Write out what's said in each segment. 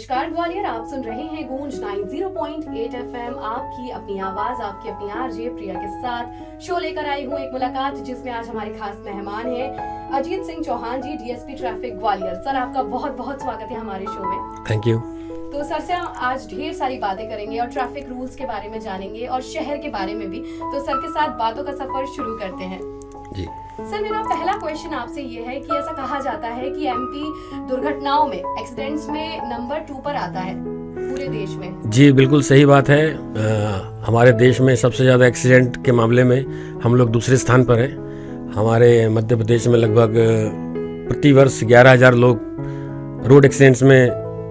नमस्कार ग्वालियर, आप सुन रहे हैं गूंज 90.8 FM। आपकी अपनी आवाज, आपकी अपनी आरजे प्रिया के साथ शो लेकर आई हूँ एक मुलाकात, जिसमें आज हमारे खास मेहमान हैं अजीत सिंह चौहान जी, डीएसपी ट्रैफिक ग्वालियर। सर, आपका बहुत बहुत स्वागत है हमारे शो में। Thank you. तो सर से हम आज ढेर सारी बातें करेंगे और ट्रैफिक रूल्स के बारे में जानेंगे और शहर के बारे में भी। तो सर के साथ बातों का सफर शुरू करते हैं जी। सर, मेरा पहला क्वेश्चन आपसे ये है कि ऐसा कहा जाता है कि एमपी दुर्घटनाओं में, एक्सीडेंट्स में नंबर 2 पर आता है पूरे देश में। जी बिल्कुल सही बात है। हमारे देश में सबसे ज़्यादा एक्सीडेंट के मामले में हम लोग दूसरे स्थान पर हैं। हमारे मध्य प्रदेश में लगभग प्रति वर्ष 11,000 लोग रोड एक्सीडेंट्स में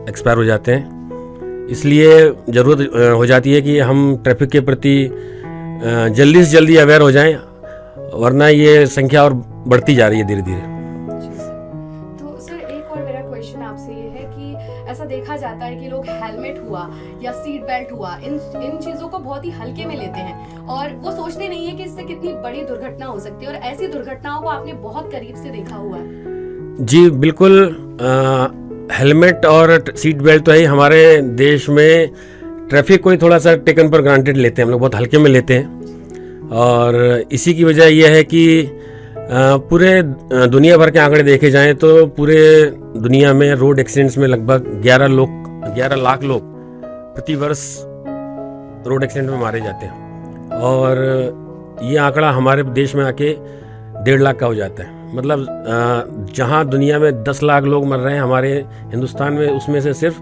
एक्सपायर हो जाते हैं। इसलिए ज़रूरत हो जाती है कि हम ट्रैफिक के प्रति जल्दी से जल्दी अवेयर हो जाएं, वरना ये संख्या और बढ़ती जा रही है धीरे धीरे। तो सर, एक और मेरा क्वेश्चन आपसे ये है कि ऐसा देखा जाता है कि लोग हेलमेट हुआ या सीट बेल्ट हुआ, इन चीजों को बहुत ही हल्के में लेते हैं और वो सोचते नहीं है कि इससे कितनी बड़ी दुर्घटना हो सकती है, और ऐसी दुर्घटनाओं को आपने बहुत करीब से देखा हुआ है। जी बिल्कुल। हेलमेट और सीट बेल्ट तो है हमारे देश में। ट्रैफिक को ही थोड़ा सा टेकन पर ग्रांटेड लेते हैं, हम लोग बहुत हल्के में लेते हैं, और इसी की वजह यह है कि पूरे दुनिया भर के आंकड़े देखे जाएं तो पूरे दुनिया में रोड एक्सीडेंट्स में लगभग 11 लाख लोग प्रति वर्ष रोड एक्सीडेंट में मारे जाते हैं, और ये आंकड़ा हमारे देश में आके 1.5 लाख का हो जाता है। मतलब जहां दुनिया में 10 लाख लोग मर रहे हैं, हमारे हिंदुस्तान में उसमें से सिर्फ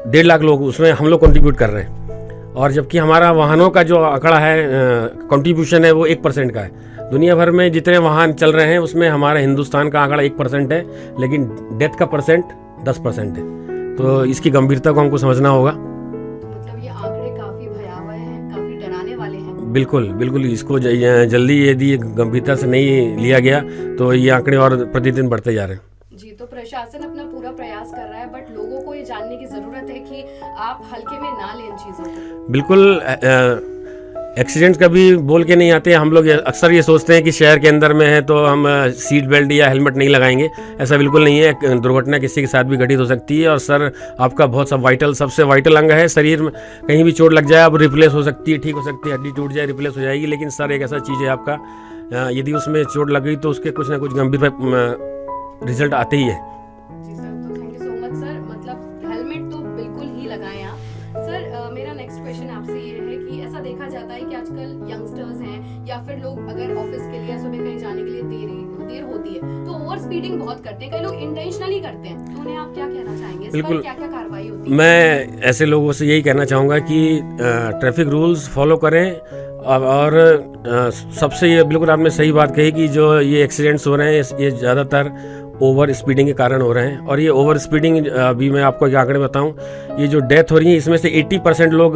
1.5 लाख लोग, उसमें हम लोग कंट्रीब्यूट कर रहे हैं। और जबकि हमारा वाहनों का जो आंकड़ा है, कंट्रीब्यूशन है, वो 1% का है। दुनिया भर में जितने वाहन चल रहे हैं उसमें हमारे हिंदुस्तान का आंकड़ा 1% है, लेकिन डेथ का परसेंट 10% है। तो इसकी गंभीरता को हमको समझना होगा। तो मतलब ये आंकड़े काफी भयावह हैं, काफी डराने वाले हैं। बिल्कुल बिल्कुल। इसको जल्दी यदि गंभीरता से नहीं लिया गया तो ये आंकड़े और प्रतिदिन बढ़ते जा रहे हैं। जी, तो प्रशासन अपना पूरा प्रयास कर रहा है, बट लोगों को ये जानने की जरूरत है कि आप हल्के में ना लें इन चीजों को। बिल्कुल। एक्सीडेंट्स कभी बोल के नहीं आते। हम लोग अक्सर ये सोचते हैं कि शहर के अंदर में है तो हम सीट बेल्ट या हेलमेट नहीं लगाएंगे। ऐसा बिल्कुल नहीं है। दुर्घटना किसी के साथ भी घटित हो सकती है, और सर आपका बहुत सबसे वाइटल अंग है। शरीर में कहीं भी चोट लग जाए, अब रिप्लेस हो सकती है, ठीक हो सकती है, हड्डी टूट जाए, रिप्लेस हो जाएगी, लेकिन सर एक ऐसा चीज़ है आपका, यदि उसमें चोट लग गई तो उसके कुछ ना कुछ गंभीर रिजल्ट आते ही है। जी सर, तो thank you so much sir. मतलब हेलमेट तो बिल्कुल ही लगाएं आप। सर, मेरा नेक्स्ट क्वेश्चन आपसे ये है कि ऐसा देखा जाता है कि आजकल यंगस्टर्स हैं या फिर लोग अगर ऑफिस के लिए सुबह कहीं जाने के लिए देर होती है तो ओवर स्पीडिंग बहुत करते हैं। कई लोग इंटेंशनली करते हैं, तो उन्हें आप क्या कहना चाहेंगे? इस पर क्या क्या कार्रवाई होती है? मैं ऐसे लोगों से यही कहना चाहूँगा कि ट्रैफिक रूल्स फॉलो करें, और सबसे ये बिल्कुल आपने सही बात कही कि जो ये एक्सीडेंट्स हो रहे हैं ये ज़्यादातर ओवर स्पीडिंग के कारण हो रहे हैं। और ये ओवर स्पीडिंग, अभी मैं आपको एक आंकड़े बताऊं, ये जो डेथ हो रही है इसमें से 80% लोग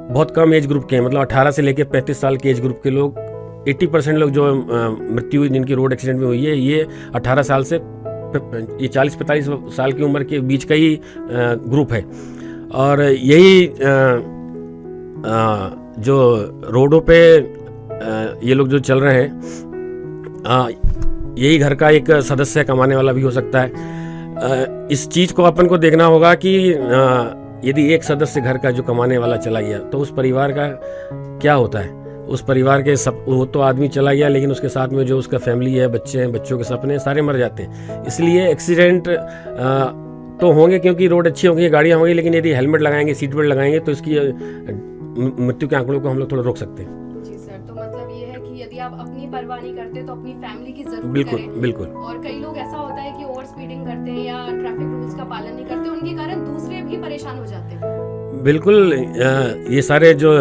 बहुत कम एज ग्रुप के हैं। मतलब 18 से लेकर 35 साल के एज ग्रुप के लोग, 80% लोग जो मृत्यु जिनकी रोड एक्सीडेंट में हुई है, ये 18 साल से ये 40-45 साल की उम्र के बीच का ही ग्रुप है। और यही जो रोडों पे ये लोग जो चल रहे हैं, यही घर का एक सदस्य कमाने वाला भी हो सकता है। इस चीज़ को अपन को देखना होगा कि यदि एक सदस्य घर का जो कमाने वाला चला गया तो उस परिवार का क्या होता है। उस परिवार के वो तो आदमी चला गया, लेकिन उसके साथ में जो उसका फैमिली है, बच्चे हैं, बच्चों के सपने सारे मर जाते हैं। इसलिए एक्सीडेंट तो होंगे क्योंकि रोड अच्छी होंगी, गाड़ियाँ होंगी, लेकिन यदि हेलमेट लगाएंगे, सीट बेल्ट लगाएंगे तो इसकी मृत्यु के आंकड़ों को हम लोग थोड़ा रोक सकते हैं। जी सर, तो मतलब ये है कि यदि आप अपनी परवाह नहीं करते तो अपनी फैमिली की जरूर बिल्कुल करें। बिल्कुल। और कई लोग ऐसा होता है कि ओवर स्पीडिंग करते हैं या ट्रैफिक रूल्स का पालन नहीं करते, उनके कारण दूसरे भी परेशान हो जाते हैं। बिल्कुल। ये सारे जो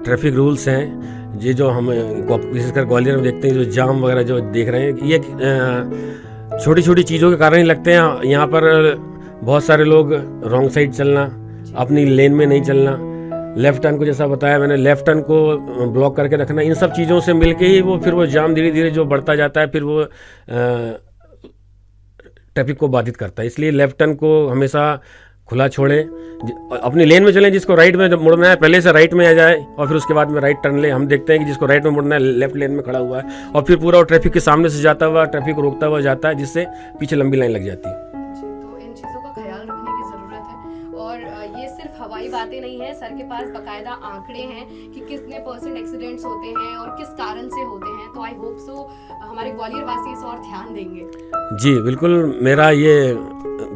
ट्रैफिक रूल्स हैं, ये जो हम विशेषकर ग्वालियर में देखते हैं, जो जाम वगैरह जो देख रहे हैं, ये छोटी छोटी चीज़ों के कारण ही लगते हैं। यहाँ पर बहुत सारे लोग रॉन्ग साइड चलना, अपनी लेन में नहीं चलना, लेफ्ट टर्न को जैसा बताया मैंने, लेफ्ट टर्न को ब्लॉक करके रखना, इन सब चीज़ों से मिलके ही फिर वो जाम धीरे धीरे जो बढ़ता जाता है, फिर वो ट्रैफिक को बाधित करता है। इसलिए लेफ्ट टर्न को हमेशा खुला छोड़ें, अपनी लेन में चलें। जिसको राइट में मुड़ना है पहले से राइट में आ जाए और फिर उसके बाद में राइट टर्न ले। हम देखते हैं कि जिसको राइट में मुड़ना है लेफ्ट लेन में खड़ा हुआ है और फिर पूरा ट्रैफिक के सामने से जाता हुआ ट्रैफिक को रोकता हुआ जाता है, जिससे पीछे लंबी लाइन लग जाती है। तो इन चीज़ों का ख्याल रखने की ज़रूरत है। और ये सिर्फ हवाई बातें नहीं है, सर के पास बाकायदा आंकड़े हैं कि कितने % एक्सीडेंट्स होते हैं और किस कारण से होते हैं। तो आई होप सो हमारे ग्वालियर वासी इस और ध्यान देंगे। जी बिल्कुल, मेरा ये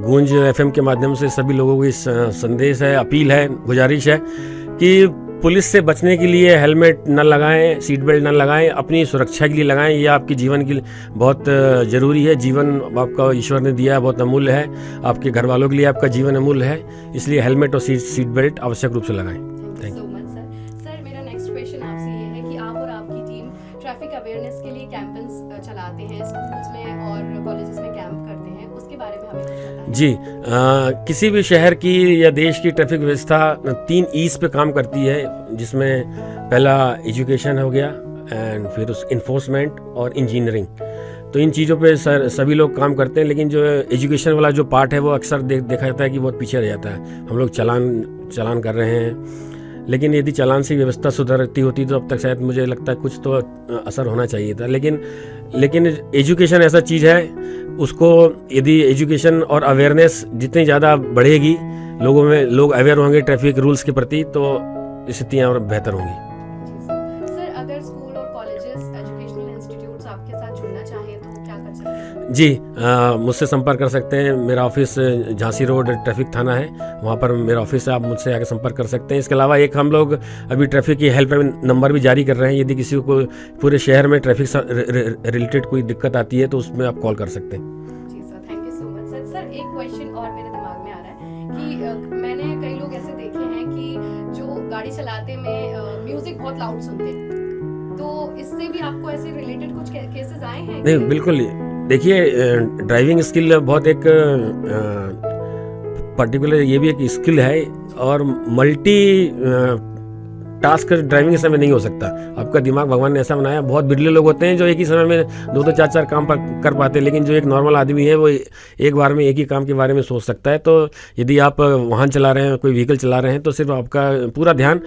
गूंज एफएम के माध्यम से सभी लोगों को इस संदेश है, अपील है, गुजारिश है कि पुलिस से बचने के लिए हेलमेट न लगाएं, सीट बेल्ट न लगाएं, अपनी सुरक्षा के लिए लगाएं। ये आपके जीवन के लिए बहुत ज़रूरी है। जीवन आपका ईश्वर ने दिया है, बहुत अमूल्य है। आपके घर वालों के लिए आपका जीवन अमूल्य है, इसलिए हेलमेट और सीट बेल्ट आवश्यक रूप से लगाएं। Thank you so much sir. Sir मेरा नेक्स्ट क्वेश्चन आपसे ये है कि आप और आपकी टीम ट्रैफिक अवेयरनेस के लिए कैंपेन्स चलाते हैं, स्कूल्स में और कॉलेजेस में कैंप करते हैं, उसके बारे में हमें कुछ बताएं। जी, किसी भी शहर की या देश की ट्रैफिक व्यवस्था 3 ईज पे काम करती है, जिसमें पहला एजुकेशन हो गया एंड फिर उस इन्फोर्समेंट और इंजीनियरिंग। तो इन चीज़ों पे सभी लोग काम करते हैं, लेकिन जो एजुकेशन वाला जो पार्ट है वो अक्सर देखा जाता है कि बहुत पीछे रह जाता है। हम लोग चालान कर रहे हैं, लेकिन यदि चालान से व्यवस्था सुधरती होती तो अब तक शायद मुझे लगता है कुछ तो असर होना चाहिए था। लेकिन एजुकेशन ऐसा चीज़ है, उसको यदि एजुकेशन और अवेयरनेस जितनी ज़्यादा बढ़ेगी, लोगों में लोग अवेयर होंगे ट्रैफिक रूल्स के प्रति, तो स्थितियाँ और बेहतर होंगी। सर अगर स्कूल और कॉलेजेस एजुकेशनल इंस्टीट्यूट्स आपके साथ जुड़ना चाहें तो क्या कर सकते हैं? जी, मुझसे संपर्क कर सकते हैं। मेरा ऑफिस झांसी रोड ट्रैफिक थाना है, वहाँ पर मेरा ऑफिस है, आप मुझसे आकर संपर्क कर सकते हैं। इसके अलावा एक हम लोग अभी ट्रैफिक की हेल्पलाइन नंबर भी जारी कर रहे हैं। यदि किसी को पूरे शहर में ट्रैफिक से रिलेटेड कोई दिक्कत आती है तो उसमें आप कॉल कर सकते हैं। जी sir, thank you so much sir. Sir एक क्वेश्चन और मेरे दिमाग में आ रहा है कि मैंने कई लोग ऐसे देखे हैं कि जो गाड़ी चलाते में म्यूजिक बहुत लाउड सुनते हैं, तो इससे भी आपको ऐसे रिलेटेड कुछ केसेस आए हैं? नहीं, बिल्कुल। देखिए, ड्राइविंग स्किल बहुत एक पर्टिकुलर, ये भी एक स्किल है और मल्टी टास्क ड्राइविंग के समय नहीं हो सकता। आपका दिमाग भगवान ने ऐसा बनाया, बहुत बिरले लोग होते हैं जो एक ही समय में 2-2 4-4 काम कर पाते हैं, लेकिन जो एक नॉर्मल आदमी है वो एक बार में एक ही काम के बारे में सोच सकता है। तो यदि आप वाहन चला रहे हैं, कोई व्हीकल चला रहे हैं, तो सिर्फ आपका पूरा ध्यान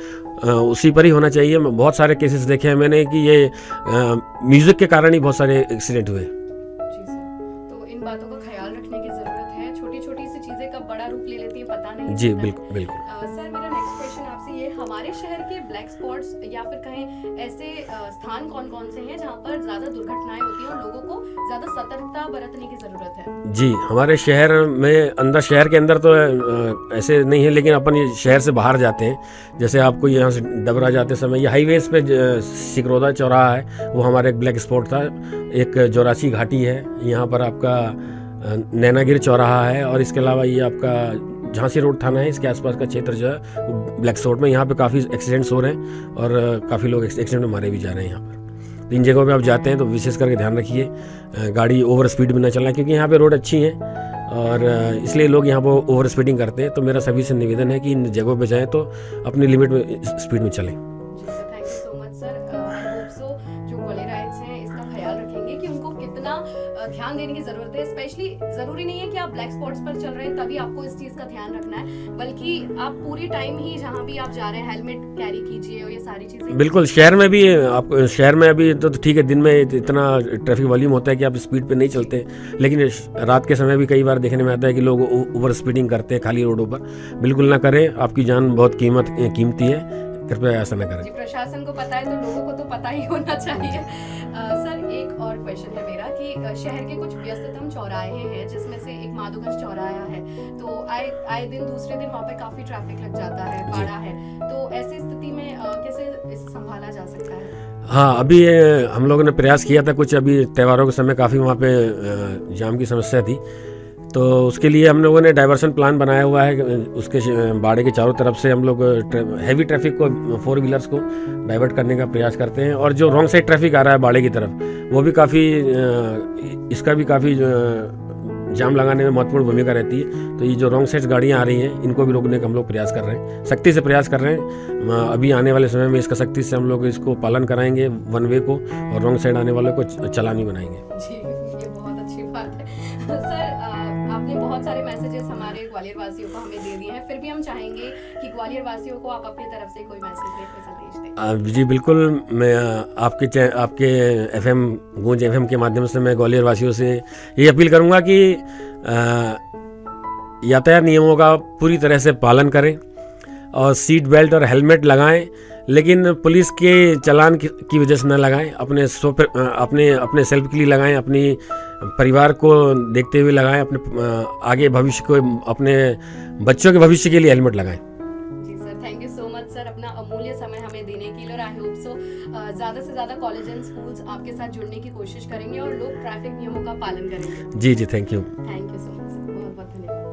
उसी पर ही होना चाहिए। बहुत सारे केसेस देखे हैं मैंने कि ये म्यूज़िक के कारण ही बहुत सारे एक्सीडेंट हुए। तो इन बातों का ख्याल रखने की जरूरत है। छोटी छोटी सी चीजें कब बड़ा रूप ले लेती हैं पता नहीं। जी बिल्कुल। सर मेरा नेक्स्ट क्वेश्चन आपसे ये, हमारे शहर के ब्लैक स्पॉट्स या फिर कहें ऐसे स्थान कौन कौन से हैं जहाँ पर ज्यादा दुर्घटनाएं होती हैं और लोगों को ज्यादा सतर्कता बरतने की जरूरत है? जी, हमारे शहर में शहर के अंदर तो ऐसे नहीं है, लेकिन अपन ये शहर से बाहर जाते हैं, जैसे आपको यहाँ से डबरा जाते समय ये हाईवेज पे सिकरौदा चौराहा है, वो हमारा एक ब्लैक स्पॉट था। एक जोरासी घाटी है, यहाँ पर आपका नैनागिर चौराहा है, और इसके अलावा ये आपका झांसी रोड थाना है, इसके आसपास का क्षेत्र जो है वो ब्लैक स्पॉट में। यहाँ पे काफ़ी एक्सीडेंट्स हो रहे हैं और काफ़ी लोग एक्सीडेंट में मारे भी जा रहे हैं यहाँ पर। तो इन जगहों पे आप जाते हैं तो विशेष करके ध्यान रखिए, गाड़ी ओवर स्पीड में ना चलाएं, क्योंकि यहाँ पे रोड अच्छी हैं और इसलिए लोग यहाँ पर ओवर स्पीडिंग करते हैं। तो मेरा सभी से निवेदन है कि इन जगहों पर जाएँ तो अपनी लिमिट में स्पीड में चलें। Thank you so much sir. जो ग्वालियराइट्स हैं इसका ख्याल रखेंगे कि उनको कितना ध्यान देने की जरूरत है। स्पेशली जरूरी नहीं है कि आप ब्लैक स्पॉट्स पर चल रहे हैं तभी आपको इस चीज का ध्यान रखना है, बल्कि आप पूरी टाइम ही जहाँ भी आप जा रहे हैं हेलमेट कैरी कीजिए और ये सारी चीजें। बिल्कुल, शहर में भी आप शहर में अभी तो ठीक है, दिन में इतना ट्रैफिक वॉल्यूम होता है कि आप स्पीड पे नहीं चलते, लेकिन रात के समय भी कई बार देखने में आता है कि लोग ओवर स्पीडिंग करते हैं खाली रोडों पर। बिल्कुल ना करें, आपकी जान बहुत कीमती है, कृपया ऐसा ना करें। प्रशासन को पता है तो लोगों को तो पता ही होना चाहिए। सर एक और क्वेश्चन है मेरा कि शहर के कुछ व्यस्ततम चौराहे हैं, जिसमें से एक माधोगंज चौराहा है, तो आए दिन दूसरे दिन वहाँ पे काफी ट्रैफिक लग जाता है, बाड़ा है, तो ऐसी स्थिति में कैसे इसे संभाला जा सकता है? हाँ, अभी हम लोगों ने प्रयास किया था कुछ, अभी त्योहारों के समय काफ़ी वहाँ पे जाम की समस्या थी, तो उसके लिए हम लोगों ने डाइवर्सन प्लान बनाया हुआ है। उसके बाड़े के चारों तरफ से हम लोग हैवी ट्रैफिक को, 4 व्हीलर्स को डाइवर्ट करने का प्रयास करते हैं, और जो रॉन्ग साइड ट्रैफिक आ रहा है बाड़े की तरफ, वो भी इसका भी काफ़ी जाम लगाने में महत्वपूर्ण भूमिका रहती है। तो ये जो रॉन्ग साइड गाड़ियाँ आ रही हैं, इनको भी रोकने का हम लोग प्रयास कर रहे हैं, सख्ती से प्रयास कर रहे हैं। अभी आने वाले समय में इसका सख्ती से हम लोग इसको पालन कराएंगे, वन वे को, और रॉन्ग साइड आने वालों को चालानी बनाएंगे। जी, ये बहुत अच्छी बात है। सर आपने बहुत सारे मैसेजेस हमारे ग्वालियर वासियों को हमें दे दिए हैं, फिर भी हम चाहेंगे कि ग्वालियर वासियों को आप अपनी तरफ से कोई मैसेज दें, कोई संदेश दें। जी बिल्कुल, मैं आपके एफएम गूंज एफएम के माध्यम से मैं ग्वालियर वासियों से ये अपील करूंगा कि यातायात नियमों का पूरी तरह से पालन करें और सीट बेल्ट और हेलमेट लगाएं, लेकिन पुलिस के चालान की वजह से न लगाएं, अपने सेल्फ के लिए लगाएं, अपनी परिवार को देखते हुए लगाएं, अपने आगे भविष्य को, अपने बच्चों के भविष्य के लिए हेलमेट लगाएं। जी sir, thank you so much sir, अपना अमूल्य समय हमें देने के लिए। और आई होप सो ज़्यादा से ज़्यादा कॉलेज एंड स्कूल्स आपके साथ जुड़ने की कोशिश करेंगे और लोग ट्रैफिक नियमों का पालन करेंगे। जी जी, thank you. Thank you so much sir, बहुत बहुत धन्यवाद।